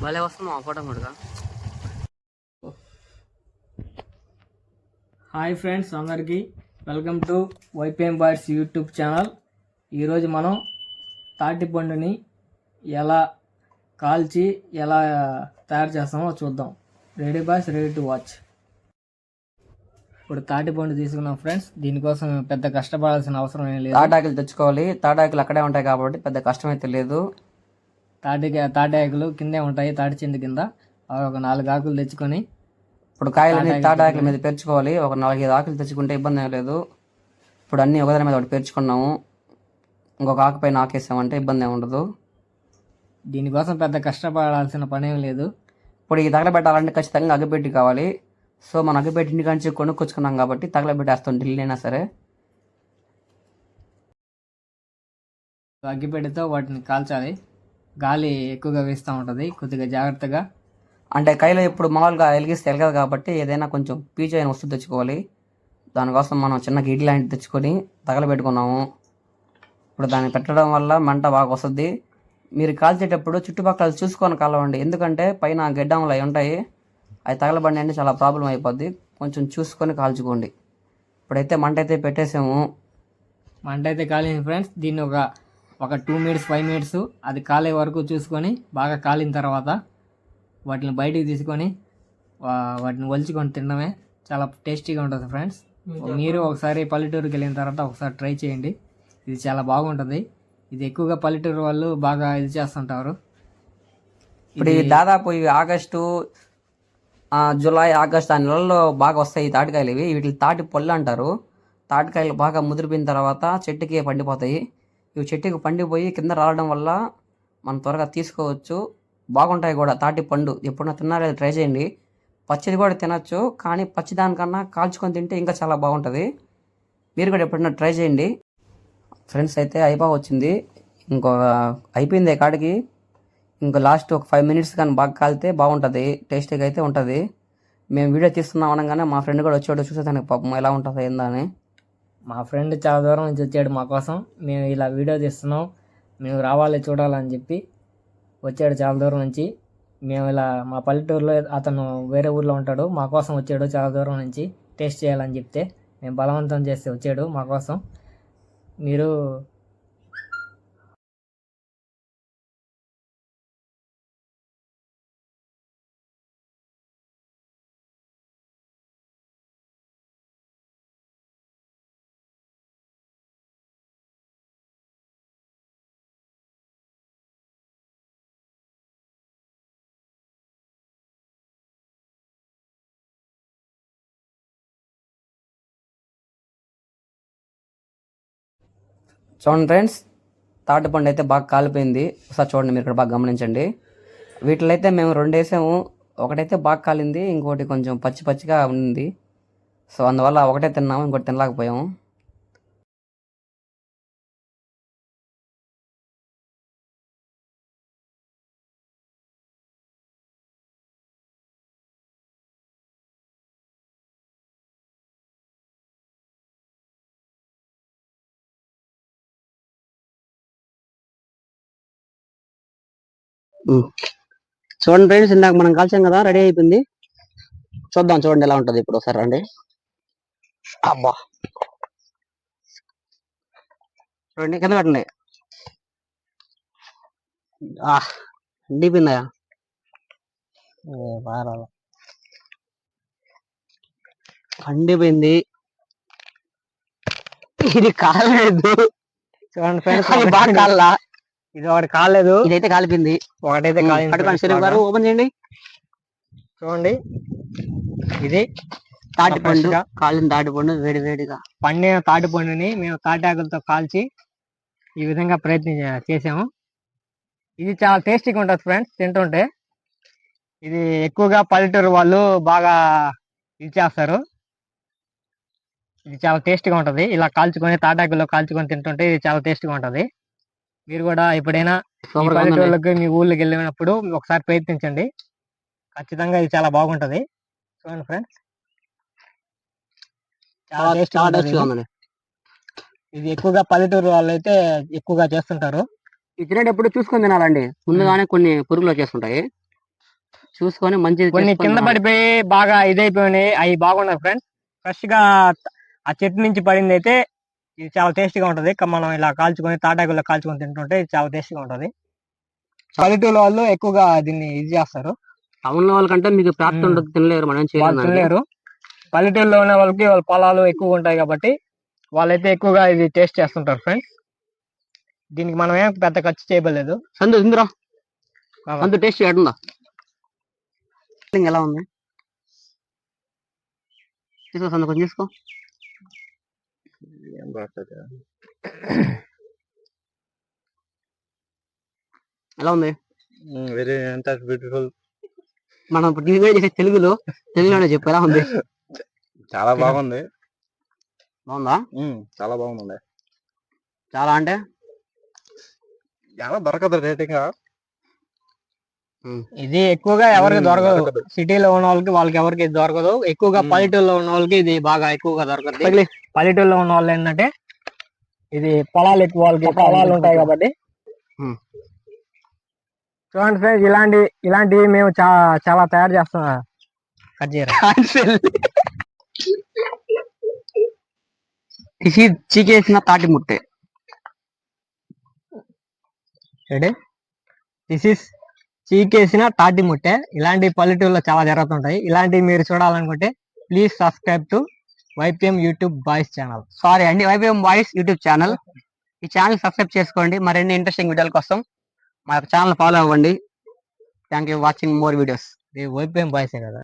భలే వస్తుంది మా ఫోటో కూడా. హాయ్ ఫ్రెండ్స్, అందరికీ welcome to YPM boys YouTube channel. ఈరోజు మనం తాటిపండుని ఎలా కాల్చి ఎలా తయారు చేస్తామో చూద్దాం. Ready boys, ready to watch. ఇప్పుడు తాటిపండు తీసుకున్నాం ఫ్రెండ్స్. దీనికోసం పెద్ద కష్టపడాల్సిన అవసరం ఏం లేదు. తాటాకులు తెచ్చుకోవాలి. తాటాకులు అక్కడే ఉంటాయి కాబట్టి పెద్ద కష్టం అయితే లేదు. తాటాకులు కిందే ఉంటాయి, తాటి చెండు కింద. ఒక 4 ఆకులు తెచ్చుకొని ఇప్పుడు కాయలని తాటాకుల మీద పెరుచుకోవాలి. ఒక 4-5 ఆకులు తెచ్చుకుంటే ఇబ్బంది ఏం లేదు. ఇప్పుడు అన్ని ఒకదాని మీద ఒకటి పెరుచుకున్నాము. ఇంకొక ఆకు పైన ఆకేసామంటే ఇబ్బంది ఏమి ఉండదు. దీనికోసం పెద్ద కష్టపడాల్సిన పని ఏం లేదు. ఇప్పుడు ఈ తగలబెట్టాలంటే ఖచ్చితంగా అగ్గిపెట్టి కావాలి. సో మనం అగ్గిపెట్టి ఇంటి నుంచి కొనుక్కొచ్చుకున్నాం కాబట్టి తగలబెట్టేస్తాం ఢిల్లీ అయినా సరే. అగ్గిపెట్టితో వాటిని కాల్చాలి. గాలి ఎక్కువగా వేస్తూ ఉంటుంది, కొద్దిగా జాగ్రత్తగా. అంటే కైలో ఇప్పుడు మామూలుగా వెలిగిస్తే వెలగదు కాబట్టి ఏదైనా కొంచెం పీచు అయిన వస్తువు తెచ్చుకోవాలి. దానికోసం మనం చిన్న గిడ్డి లాంటిది తెచ్చుకొని తగలబెట్టుకున్నాము. ఇప్పుడు దాన్ని పెట్టడం వల్ల మంట బాగా వస్తుంది. మీరు కాల్చేటప్పుడు చుట్టుపక్కల చూసుకొని కాలవండి, ఎందుకంటే పైన గడ్డములు అవి ఉంటాయి. అవి తగలబండి అంటే చాలా ప్రాబ్లం అయిపోద్ది. కొంచెం చూసుకొని కాల్చుకోండి. ఇప్పుడైతే మంట అయితే పెట్టేసాము. మంట అయితే కాలింది ఫ్రెండ్స్. దీన్ని ఒక 2 మినిట్స్ 5 మినిట్స్ అది కాలే వరకు చూసుకొని, బాగా కాలిన తర్వాత వాటిని బయటికి తీసుకొని వాటిని ఒలుచుకొని తినడమే చాలా టేస్టీగా ఉంటుంది ఫ్రెండ్స్. మీరు ఒకసారి పల్లెటూరుకి వెళ్ళిన తర్వాత ఒకసారి ట్రై చేయండి. ఇది చాలా బాగుంటుంది. ఇది ఎక్కువగా పల్లెటూరు వాళ్ళు బాగా ఇది చేస్తుంటారు. ఇప్పుడు దాదాపు ఇవి ఆగస్టు, జూలై, ఆగస్టు ఆ నెలల్లో బాగా వస్తాయి ఈ తాటికాయలు. వీటిని తాటి పళ్ళు అంటారు. తాటికాయలు బాగా ముదిరిపోయిన తర్వాత చెట్టుకి పండిపోతాయి. ఇవి చెట్టుకి పండిపోయి కింద రావడం వల్ల మనం త్వరగా తీసుకోవచ్చు. బాగుంటాయి కూడా. తాటి పండు ఎప్పుడన్నా తిన్నారో ట్రై చేయండి. పచ్చిది కూడా తినచ్చు, కానీ పచ్చి దానికన్నా కాల్చుకొని తింటే ఇంకా చాలా బాగుంటుంది. మీరు కూడా ఎప్పుడన్నా ట్రై చేయండి ఫ్రెండ్స్. అయితే వచ్చింది, అయిపోయింది కాడికి. ఇంకా లాస్ట్ ఒక 5 మినిట్స్ కానీ బాగా కాలితే బాగుంటుంది, టేస్టీగా అయితే ఉంటుంది. మేము వీడియో తీస్తున్నాం అనగానే మా ఫ్రెండ్ కూడా వచ్చాడు, చూసేదానికి పాపం ఎలా ఉంటుంది ఏందని. మా ఫ్రెండ్ చాలా దూరం నుంచి వచ్చాడు మా కోసం. మేము ఇలా వీడియో తీస్తున్నాం, మేము రావాలి చూడాలని చెప్పి వచ్చాడు చాలా దూరం నుంచి. మేము ఇలా మా పల్లెటూరులో, అతను వేరే ఊర్లో ఉంటాడు, మా కోసం వచ్చాడు చాలా దూరం నుంచి టేస్ట్ చేయాలని చెప్తే మేము బలవంతం చేస్తే వచ్చాడు మా కోసం. మీరు చూడండి ఫ్రెండ్స్, తాటిపండు అయితే బాగా కాలిపోయింది. ఒకసారి చూడండి, మీరు ఇక్కడ బాగా గమనించండి. వీటిలో అయితే మేము 2 వేసాము. ఒకటైతే బాగా కాలింది, ఇంకోటి కొంచెం పచ్చిగా ఉంది. సో అందువల్ల ఒకటే తిన్నాము, ఇంకోటి తినలేకపోయాము. చూడండి ఫ్రెండ్స్, ఇందాక మనం కాల్చాం కదా, రెడీ అయిపోయింది. చూద్దాం, చూడండి ఎలా ఉంటుంది ఇప్పుడు. ఒకసారి రండి. అబ్బా, చూడండి, కింద పెట్టండి. అండిపోయిందా? అండిపోయింది. ఇది కాలేదు. చూడండి ఫ్రెండ్స్, బాగా కాలా. ఇది ఒకటి కాలేదు, ఇదైతే కాలిపోయింది. ఒకటైతే కాలింది. ఓపెన్ చేయండి. చూడండి, ఇది తాటిపండు, కాలిన తాటిపండు వేడిగా. పండిన తాటిపండుని మేము తాటాకులతో కాల్చి ఈ విధంగా ప్రయత్నం చేసాము. ఇది చాలా టేస్టీగా ఉంటుంది ఫ్రెండ్స్ తింటుంటే. ఇది ఎక్కువగా పల్లెటూరు వాళ్ళు బాగా ఇది చేస్తారు. ఇది చాలా టేస్టీగా ఉంటుంది. ఇలా కాల్చుకొని తాటాకుల్లో కాల్చుకొని తింటుంటే ఇది చాలా టేస్టీగా ఉంటుంది. మీరు కూడా ఎప్పుడైనా పల్లెటూళ్ళకి, మీ ఊళ్ళకి వెళ్ళినప్పుడు ఒకసారి ప్రయత్నించండి. ఖచ్చితంగా ఇది చాలా బాగుంటుంది. చూడండి ఫ్రెండ్స్, చాలా టేస్టీగా ఉంది. ఇది ఎక్కువగా పల్లెటూరు వాళ్ళు అయితే ఎక్కువగా చేస్తుంటారు. ఇది తినేటప్పుడు చూసుకొని తినాలండి. ముందుగానే కొన్ని పురుగులు వచ్చేస్తుంటాయి, చూసుకొని మంచిది కొన్ని చేసుకొని కింద తినాలి. పడిపోయి బాగా ఇదైపోయినాయి, అవి బాగున్నాయి ఫ్రెండ్స్. ఫ్రెష్ గా ఆ చెట్టు నుంచి పడింది అయితే ఇది చాలా టేస్టీగా ఉంటది. మనం ఇలా కాల్చుకొని తాటాకుల్లో కాల్చుకొని తింటుంటే ఇది చాలా టేస్టీగా ఉంటది. పల్లెటూరు వాళ్ళు ఎక్కువగా దీన్ని ఇది చేస్తారు. టౌన్ లో వాళ్ళకంటే మీకు ప్రాప్తి ఉండదు, తినలేరు, మనం వాళ్ళు చేయలేము దానికి. తినలేరు. పల్లెటూరులో ఉన్న వాళ్ళకి వాళ్ళ పొలాలు ఎక్కువ ఉంటాయి కాబట్టి వాళ్ళైతే ఎక్కువగా ఇది టేస్ట్ చేస్తుంటారు ఫ్రెండ్స్. దీనికి మనం ఏం పెద్ద ఖర్చు చేయలేదు. సందు ఇందురా సందు టేస్ట్ ఎట్టుందా, ఎలా ఉంది తీసుకో సందు, కొంచెం తీసుకో. ఎలా ఉంది? Very beautiful. మనం ఇప్పుడు టీవీ చేసే తెలుగులోనే చెప్పు, ఎలా ఉంది? చాలా బాగుంది. బాగుందా? చాలా బాగుంది. చాలా అంటే చాలా దొరకదు రేటింగ్. ఇది ఎక్కువగా ఎవరికి దొరకదు. సిటీలో ఉన్న వాళ్ళకి ఎవరికి దొరకదు. ఎక్కువగా పల్లెటూరులో ఉన్న వాళ్ళకి ఇది బాగా ఎక్కువగా దొరకదు. పల్లెటూరులో ఉన్న వాళ్ళు ఏంటంటే ఇది పొలాలు ఎక్కువ, వాళ్ళకి పొలాలు ఉంటాయి కాబట్టి. చూడండి ఫ్రెండ్స్, ఇలాంటివి మేము చాలా తయారు చేస్తాం. చీకేసిన తాటి ముట్టే. దిస్ ఇస్ చీకేసిన తాటి ముట్టె. ఇలాంటి పల్లెటూరులో చాలా జరుగుతుంటాయి. ఇలాంటివి మీరు చూడాలనుకుంటే please subscribe to YPM YouTube boys channel. Sorry అండి, వైపీఎం బాయ్స్ యూట్యూబ్ ఛానల్. ఈ ఛానల్ సబ్స్క్రైబ్ చేసుకోండి. మరిన్ని ఇంట్రెస్టింగ్ వీడియోల కోసం మా ఛానల్ ఫాలో అవ్వండి. Thank you watching more videos. YPM బాయ్సే కదా.